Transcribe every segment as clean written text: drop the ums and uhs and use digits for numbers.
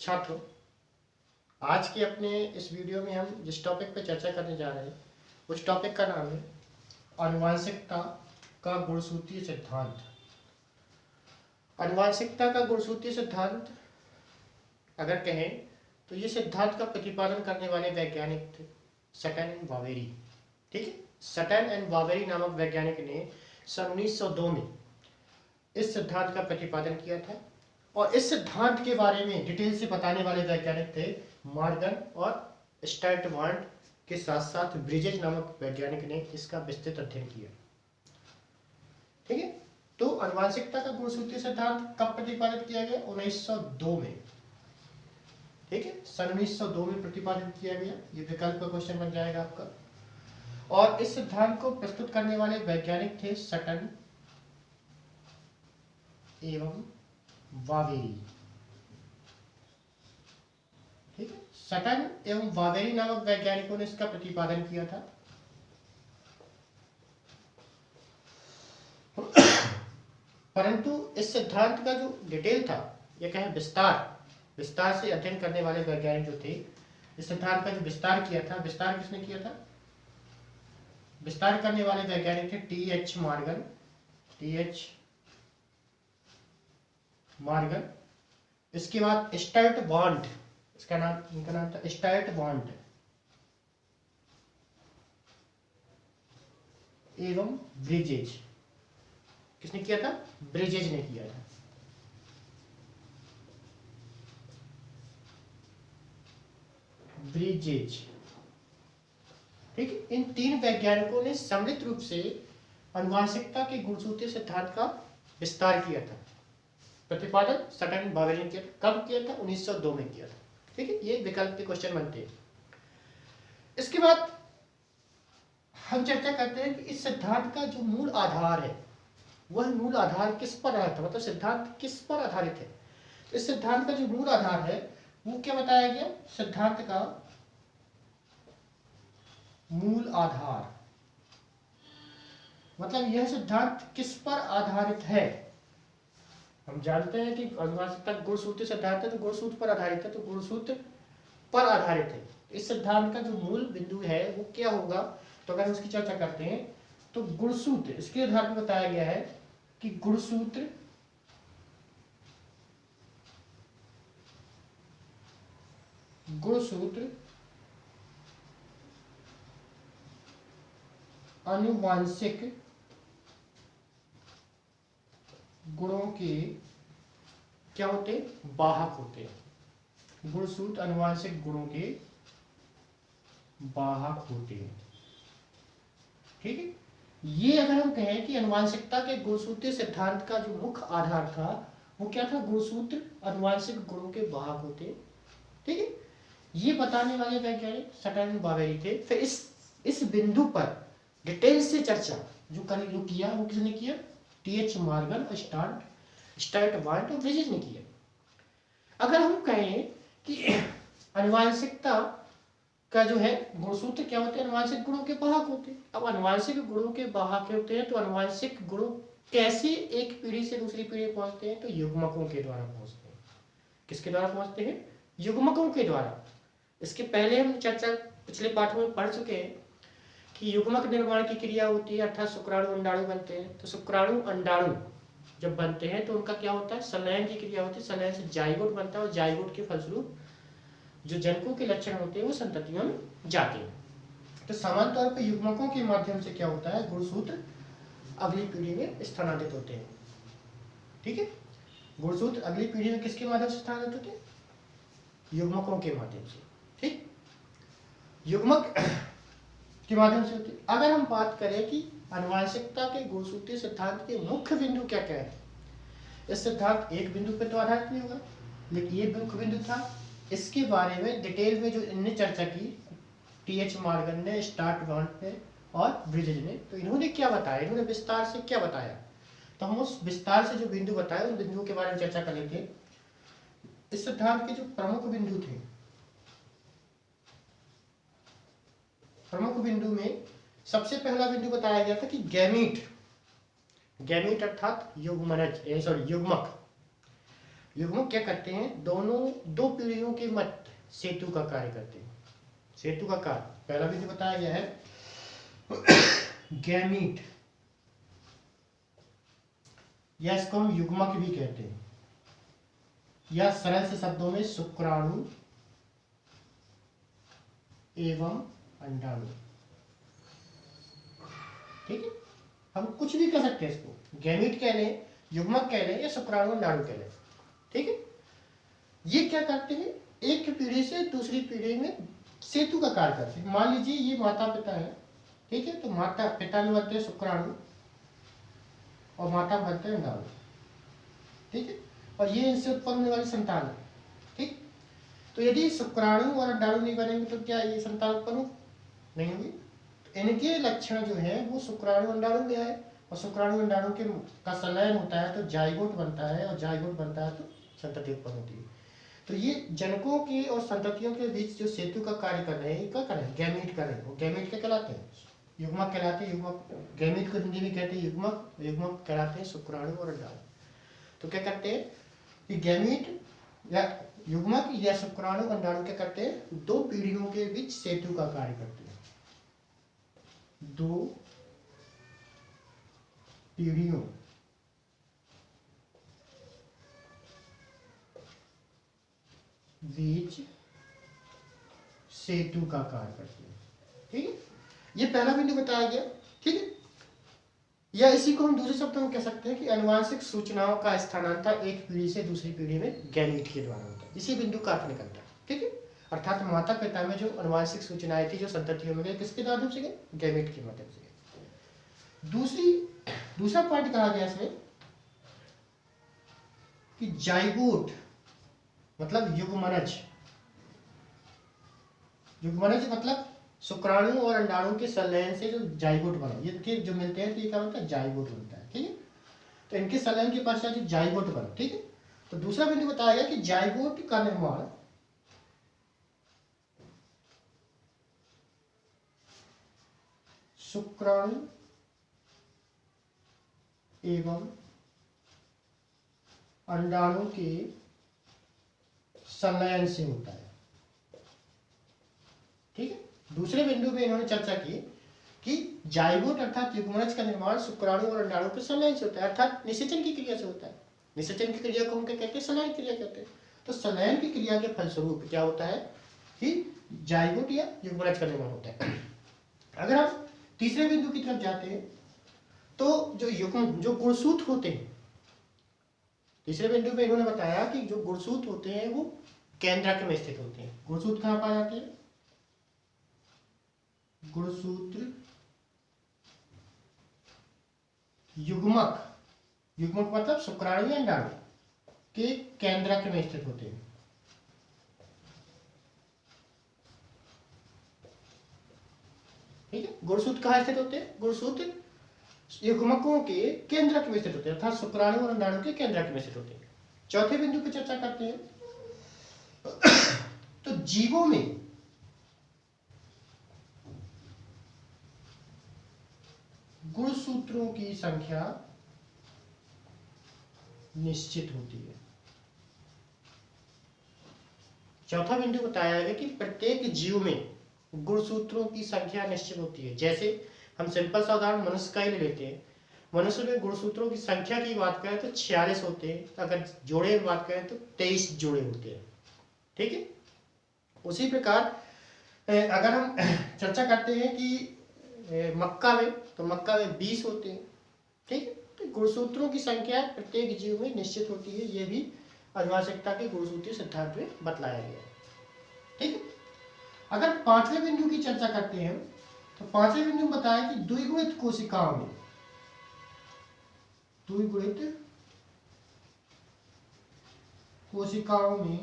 छात्रों, आज के अपने इस वीडियो में हम जिस टॉपिक पर चर्चा करने जा रहे हैं उस टॉपिक का नाम है आनुवांशिकता का गुणसूत्रीय सिद्धांत। आनुवांशिकता का गुणसूत्रीय सिद्धांत अगर कहें तो ये सिद्धांत का प्रतिपादन करने वाले वैज्ञानिक थे सटन एंड वावेरी। ठीक है, सटन एंड वावेरी नामक वैज्ञानिक ने सन 1902 में इस सिद्धांत का प्रतिपादन किया था और इस सिद्धांत के बारे में डिटेल से बताने वाले वैज्ञानिक थे मॉर्गन और स्टर्टवार्ट के साथ साथ ब्रिजेज नामक वैज्ञानिक ने इसका विस्तृत अध्ययन किया। ठीक है, तो आनुवांशिकता का गुणसूत्रीय सिद्धांत कब प्रतिपादित किया गया? 1902 में। ठीक है, सन 1902 में प्रतिपादित किया गया। ये विकल्प का क्वेश्चन बन जाएगा आपका। और इस सिद्धांत को प्रस्तुत करने वाले वैज्ञानिक थे सटन एवं वावेरी। ठीक है, सटन एवं वावेरी नामक वैज्ञानिकों ने इसका प्रतिपादन किया था। परंतु इस सिद्धांत का जो डिटेल था, यह कहें विस्तार से अध्ययन करने वाले वैज्ञानिक जो थे, इस सिद्धांत का जो विस्तार किया था, विस्तार किसने किया था? विस्तार करने वाले वैज्ञानिक थे टी.एच. मॉर्गन। इसके बाद स्टर्टवार्ट, इनका नाम था स्टर्टवार्ट एवं ब्रिजेज। किसने किया था? ब्रिजेज ने किया था। ब्रिजेज। ठीक है, इन तीन वैज्ञानिकों ने सम्मिलित रूप से आनुवांशिकता के गुणसूत्रीय सिद्धांत का विस्तार किया था। प्रतिपादन सटन वावेरी ने किया था। कब किया था? 1902 में किया था। ठीक है, ये विकल्प के क्वेश्चन बनते हैं। इसके बाद हम चर्चा करते हैं कि इस सिद्धांत का जो मूल आधार है, वह मूल आधार किस पर आधारित है, मतलब सिद्धांत किस पर आधारित है। इस सिद्धांत का जो मूल आधार है वो क्या बताया गया? सिद्धांत का मूल आधार मतलब यह सिद्धांत किस पर आधारित है। हम जानते हैं कि आनुवांशिकता गुणसूत्र सिद्धांत है तो गुणसूत्र पर आधारित है, तो गुणसूत्र पर आधारित है। इस सिद्धांत का जो मूल बिंदु है वो क्या होगा? तो अगर उसकी चर्चा करते हैं तो गुणसूत्र, इसके आधार पर बताया गया है कि गुणसूत्र आनुवांशिक गुणों के क्या होते हैं? वाहक होते हैं। गुणसूत्र आनुवांशिक गुणों के वाहक होते हैं। ठीक है, ये अगर हम कहें कि आनुवांशिकता के गुणसूत्रीय सिद्धांत का जो मुख्य आधार था वो क्या था? गुणसूत्र आनुवांशिक गुणों के वाहक होते हैं। ठीक है, ये बताने वाले वैज्ञानिक सटन वावेरी थे। फिर इस बिंदु पर डिटेल से चर्चा जो किया वो किसने किया? टी.एच. मॉर्गन, स्टर्टवार्ट और ब्रिजेज ने किया। अगर हम कहें कि आनुवांशिकता का जो है गुणसूत्र क्या होते हैं? आनुवांशिक गुणों के वाहक होते हैं। अब आनुवांशिक गुणों के वाहक होते हैं तो आनुवांशिक गुण कैसे एक पीढ़ी से दूसरी पीढ़ी पहुंचते हैं? तो युग्मकों के द्वारा पहुंचते हैं। किसके द्वारा पहुंचते हैं? युग्मकों के द्वारा। इसके पहले हम चर्चा पिछले पाठों में पढ़ चुके हैं कि युग्मक निर्माण की क्रिया होती है, अर्थात शुक्राणु अंडाणु बनते हैं। तो शुक्राणु अंडाणु जब बनते हैं तो उनका क्या होता है? संलयन की क्रिया होती है। संलयन से जाइगोट बनता है और जाइगोट के फलस्वरूप जो जनकों के लक्षण होते हैं वो संततियों में जाते हैं। तो सामान्य तौर पर युग्मकों के माध्यम से क्या होता है? गुणसूत्र अगली पीढ़ी में स्थानांतरित होते हैं। ठीक है, गुणसूत्र अगली पीढ़ी में किसके माध्यम से स्थानांतरित होते हैं? युग्मकों के माध्यम से। ठीक, युग्मक के माध्यम से होती है। अगर हम बात करें कि आनुवांशिकता के गुणसूत्रीय सिद्धांत के मुख्य बिंदु क्या क्या है, इस सिद्धांत एक बिंदु पर तो आधारित नहीं होगा, लेकिन ये मुख्य बिंदु था। इसके बारे में डिटेल में जो इनने चर्चा की, टी.एच. मॉर्गन ने, स्टर्टवार्ट ने और ब्रिजेज ने, तो इन्होंने क्या बताया? इन्होंने विस्तार से क्या बताया? तो हम उस विस्तार से जो बिंदु बताए उन बिंदुओं के बारे में चर्चा कर लेते हैं। इस सिद्धांत के जो प्रमुख बिंदु थे, प्रमुख बिंदु में सबसे पहला बिंदु बताया गया था कि गैमीट अर्थात युग्मक युग्मक क्या करते हैं, दोनों दो पीढ़ियों के मध्य सेतु का कार्य करते हैं। सेतु का कार्य पहला भी जो बताया गया है गैमीट, या इसको हम युग्मक भी कहते हैं, या सरल से शब्दों में शुक्राणु एवं अंडाणु। ठीक है, हम कुछ भी कह सकते हैं इसको, गैमीट कह लें, युग्मक कह लें, या शुक्राणु अंडाणु कह लें। ठीक है, ये क्या करते हैं, एक पीढ़ी से दूसरी पीढ़ी में सेतु का कार्य करते हैं। मान लीजिए ये माता पिता है, ठीक है, तो माता पिता में बनते हैं शुक्राणु और माता बनते हैं अंडाणु। ठीक है, और ये इनसे उत्पन्न होने वाली संतान है। ठीक, तो यदि शुक्राणु और अंडाणु नहीं बनेंगे तो क्या ये संतान उत्पन्न नहीं होगी। तो इनके लक्षण जो है वो शुक्राणु अंडाणु में है, और शुक्राणु अंडाणु के का संलयन होता है तो जाइगोट बनता है, और जाइगोट बनता है तो संतति उत्पन्न होती है। तो ये जनकों के और संततियों के बीच जो सेतु का कार्य कर रहे हैं, क्या कर रहे हैं, गैमीट कर रहे हैं। वो गैमीट क्या कहलाते हैं, युग्मक कहलाते हैं। युग्मक, गैमीट को हिंदी में कहते हैं युग्मक, युग्मक कहलाते हैं शुक्राणु और अंडाणु। तो क्या करते हैं कि गैमीट या युग्मक या शुक्राणु अंडाणु क्या करते हैं, दो पीढ़ियों के बीच सेतु का कार्य करते हैं। दो पीढ़ियों बीच सेतु का कार्य करते हैं। ठीक है, ये पहला बिंदु बताया गया। ठीक है, या इसी को हम दूसरे शब्दों में कह सकते हैं कि अनुवांशिक सूचनाओं का स्थानांतरण एक पीढ़ी से दूसरी पीढ़ी में गैमीट के द्वारा होता है। इसी बिंदु का अर्थ निकलता है। ठीक है, अर्थात माता पिता में जो अनुवांशिक सूचनाएं थी जो संततियों में गए, किसके माध्यम से गए, गैमीट के माध्यम से गए। दूसरा पॉइंट कहा गया इसमें कि जाइगोट मतलब युग्मनज। युग्मनज मतलब शुक्राणु और अंडाणु के संलयन से जो जाइगोट बना, ये देखिए जो मिलते हैं तो ये क्या बनता है, जाइगोट बनता है। ठीक है, तो इनके संलयन के पश्चात जो जाइगोट बना। ठीक है, तो दूसरा बिंदु बताया गया कि जाइगोट का निर्माण शुक्राणु एवं अंडाणु के संलयन से होता है। ठीक है, दूसरे बिंदु में इन्होंने चर्चा की कि जाइगोट अर्थात युग्मनज का निर्माण शुक्राणु और अंडाणु के संलयन से होता है, अर्थात निषेचन की क्रिया से होता है। निषेचन की क्रिया को हम क्या कहते हैं, संलयन क्रिया कहते हैं। तो संलयन की क्रिया के फलस्वरूप क्या होता है कि जाइगोट या युग्मनज का निर्माण होता है। अगर हम तीसरे बिंदु की तरफ जाते हैं तो जो गुणसूत्र होते हैं, तीसरे बिंदु में इन्होंने बताया कि जो गुणसूत्र होते हैं वो केंद्रक में स्थित होते हैं। गुणसूत्र कहां पाए जाते हैं, गुणसूत्र युग्मक, युग्मक मतलब शुक्राणु या अंडाणु के केंद्रक में स्थित होते हैं। ठीक है, गुणसूत्र कहां स्थित होते हैं, गुणसूत्र युग्मकों के केंद्रक में स्थित होते हैं, अर्थात शुक्राणु और अंडाणु के केंद्रक में स्थित होते हैं। चौथे बिंदु पर चर्चा करते हैं तो जीवों में गुणसूत्रों की संख्या निश्चित होती है। चौथा बिंदु बताया है कि प्रत्येक जीव में गुणसूत्रों की संख्या निश्चित होती है। जैसे हम सिंपल सा उदाहरण मनुष्य का ही ले लेते हैं, मनुष्य में गुणसूत्रों की संख्या की बात करें तो 46 होते हैं, अगर जोड़े की बात करें तो 23 जोड़े होते हैं। ठीक है, उसी प्रकार अगर हम चर्चा करते हैं कि मक्का में, तो मक्का में 20 होते हैं। ठीक है, तो गुणसूत्रों की संख्या प्रत्येक जीव में निश्चित होती है, ये भी अनुवांशिकता के गुणसूत्रीय सिद्धांत में बतलाया गया है। ठीक है, अगर पांचवें बिंदु की चर्चा करते हैं तो पांचवें बिंदु में बताया कि द्विगुणित कोशिकाओं में, द्विगुणित कोशिकाओं में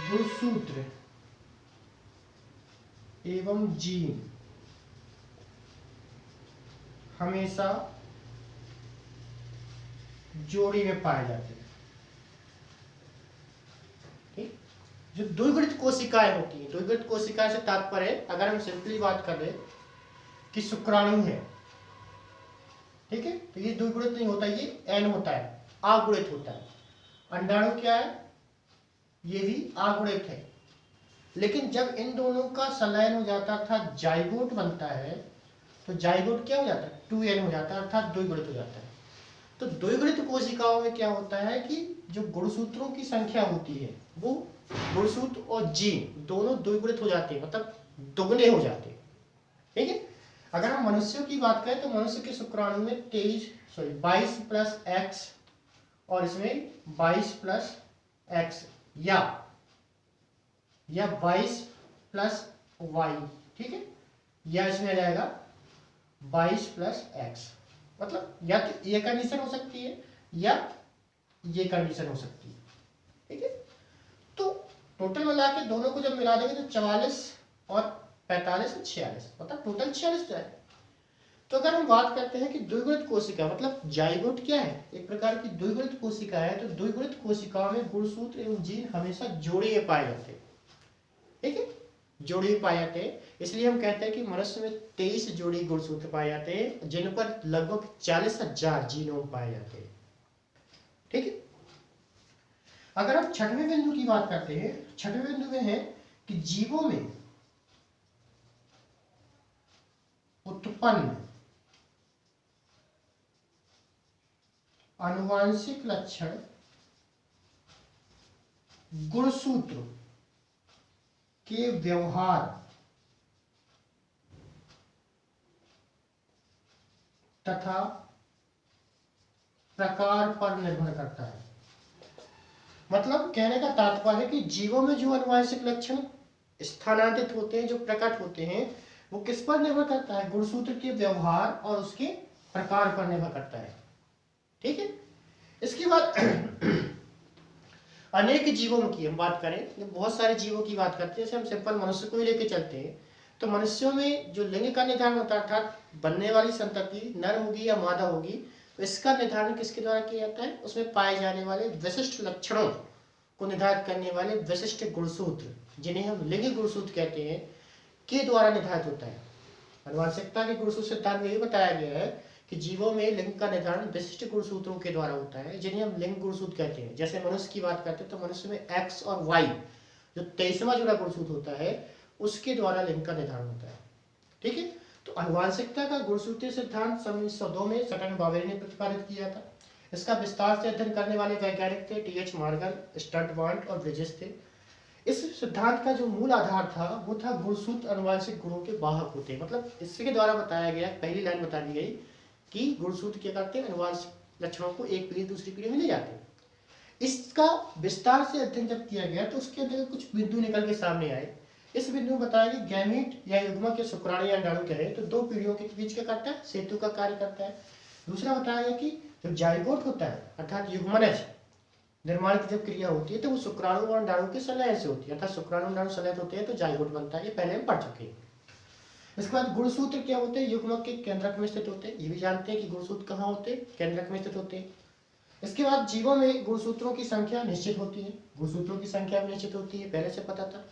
गुणसूत्र एवं जीन हमेशा जोड़ी में पाए जाते हैं। ठीक, जो द्विगुणित कोशिकाएं होती हैं, द्विगुणित कोशिका से तात्पर्य अगर हम सिंपली बात कर रहे कि शुक्राणु है, ठीक है, तो ये द्विगुणित नहीं होता, ये एन होता है। अगुणित होता है। अंडाणु क्या है, ये भी अगुणित है। लेकिन जब इन दोनों का संलयन हो जाता था, जाइगोट बनता है, तो जाइगोट क्या हो जाता है, 2n हो जाता है, अर्थात द्विगुणित हो जाता है। तो द्विगुणित कोशिकाओं में क्या होता है कि जो गुणसूत्रों की संख्या होती है वो गुणसूत्र और जीन दोनों द्विगुणित हो जाते हैं, मतलब दुगने हो जाते हैं। ठीक है। अगर हम मनुष्यों की बात करें तो मनुष्य के शुक्राणु में 22 प्लस एक्स और इसमें 22 प्लस एक्स या 22 प्लस वाई, ठीक है, या इसमें रहेगा 22 प्लस एक्स। मतलब या तो ये कंडीशन हो सकती है या ये कंडीशन हो सकती है। ठीक है। तो टोटल मिला के दोनों को जब मिला देंगे तो 44 और 45 और 46, मतलब टोटल 46 है। तो अगर हम बात करते हैं कि द्विगुणित कोशिका मतलब जाइगोट क्या है, एक प्रकार की द्विगुणित कोशिका है, तो द्विगुणित कोशिकाओं में गुणसूत्र एवं जीन हमेशा जोड़े पाए जाते हैं। ठीक है, जोड़े पाए जाते हैं। इसलिए हम कहते हैं कि मनुष्य में 23 जोड़ी गुणसूत्र पाए जाते हैं, जिन पर लगभग 40,000 जीनोम पाए जाते हैं। ठीक है। अगर हम छठवें बिंदु की बात करते हैं, छठवें बिंदु में है कि जीवों में उत्पन्न आनुवांशिक लक्षण गुणसूत्र के व्यवहार तथा प्रकार पर निर्भर करता है। मतलब कहने का तात्पर्य है कि जीवों में जो आनुवांशिक लक्षण स्थानांतरित होते हैं, जो प्रकट होते हैं, वो किस पर निर्भर करता है, गुणसूत्र के व्यवहार और उसके प्रकार पर निर्भर करता है। ठीक है। इसके बाद अनेक जीवों की हम बात करें, बहुत सारे जीवों की बात करते हैं, जैसे हम सिंपल मनुष्य को ही लेके चलते हैं, तो मनुष्यों में जो लिंग का निर्धारण होता है, अर्थात बनने वाली संतति नर होगी या मादा होगी, तो इसका निर्धारण किसके द्वारा किया जाता है, उसमें पाए जाने वाले विशिष्ट लक्षणों को निर्धारित करने वाले विशिष्ट गुणसूत्र, जिन्हें हम लिंग गुणसूत्र कहते हैं, के द्वारा निर्धारित होता है। आनुवांशिकता के गुणसूत्र सिद्धांत में ये बताया गया है कि जीवों में लिंग का निर्धारण विशिष्ट गुणसूत्रों के द्वारा होता है, जिन्हें हम लिंग गुणसूत्र कहते हैं। जैसे मनुष्य की बात करते हैं तो मनुष्य में एक्स और वाई जो 23वां जोड़ा गुणसूत्र होता है, उसके द्वारा लिंग का निर्धारण होता है। ठीक है। तो आनुवांशिकता का गुणसूत्रीय सिद्धांत सन 1902 में सटन बावेरी ने प्रतिपादित किया था। इसका विस्तार से अध्ययन करने वाले वैज्ञानिक थे टी.एच. मॉर्गन, स्टर्टवाल्ट और ब्रिजेस थे। इस सिद्धांत का जो मूल आधार था वो था गुणसूत्र आनुवांशिक गुणों के वाहक होते हैं। मतलब इसके द्वारा बताया गया, पहली लाइन बता दी गई कि गुणसूत्र क्या करते हैं, अनुवांशिक लक्षणों को एक पीढ़ी दूसरी पीढ़ी में ले जाते हैं। इसका विस्तार से अध्ययन जब किया गया तो उसके अंदर कुछ बिंदु निकल के सामने आए। इस बिंदु में बताया कि गैमीट या युग्मक के शुक्राणु या अंडाणु कहे तो दो पीढ़ियों के बीच क्या करता है, सेतु का कार्य करता है। दूसरा बताया गया कि जो जाइगोट होता है अर्थात युग्मनज निर्माण की जब क्रिया होती है तो वो शुक्राणु और अंडाणु के संलयन से होती है, अर्थात शुक्राणु अंडाणु संलयन होते हैं तो जाइगोट बनता है। ये पहले हम पढ़ चुके हैं। इसके बाद गुणसूत्र क्या होते हैं, युग्मक के केंद्रक में स्थित होते हैं। ये भी जानते हैं कि गुणसूत्र कहाँ होते हैं, केंद्रक में स्थित होते हैं। इसके बाद जीवों में गुणसूत्रों की संख्या निश्चित होती है, गुणसूत्रों की संख्या भी निश्चित होती है, पहले से पता था।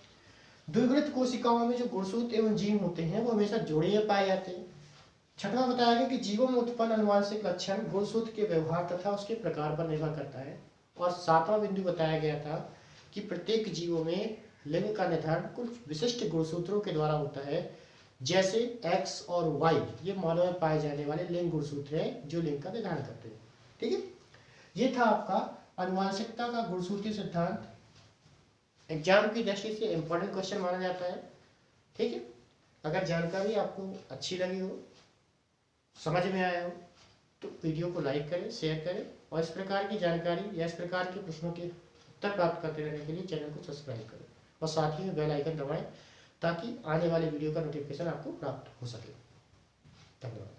द्विगुणित कोशिकाओं में जो गुणसूत्र एवं जीन होते हैं वो हमेशा जुड़े पाए जाते हैं। छठवां बताया गया कि जीवों में उत्पन्न आनुवांशिक लक्षण गुणसूत्र के व्यवहार तथा उसके प्रकार पर निर्भर करता है। और सातवां बिंदु बताया गया था कि प्रत्येक जीवों में लिंग का निर्धारण कुछ विशिष्ट गुणसूत्रों के द्वारा होता है, जैसे एक्स और वाई ये मानव में पाए जाने वाले लिंग गुणसूत्र हैं जो लिंग का निर्धारण करते हैं। ठीक है। ये था आपका आनुवांशिकता का गुणसूत्रीय सिद्धांत। एग्जाम की दृष्टि से इंपॉर्टेंट क्वेश्चन माना जाता है। ठीक है। अगर जानकारी आपको अच्छी लगी हो, समझ में आया हो, तो वीडियो को लाइक करें, शेयर करें और इस प्रकार की जानकारी या इस प्रकार के प्रश्नों के उत्तर प्राप्त करते रहने के लिए चैनल को सब्सक्राइब करें और साथ ही में बेल आइकन दबाएं ताकि आने वाले वीडियो का नोटिफिकेशन आपको प्राप्त हो सके। धन्यवाद।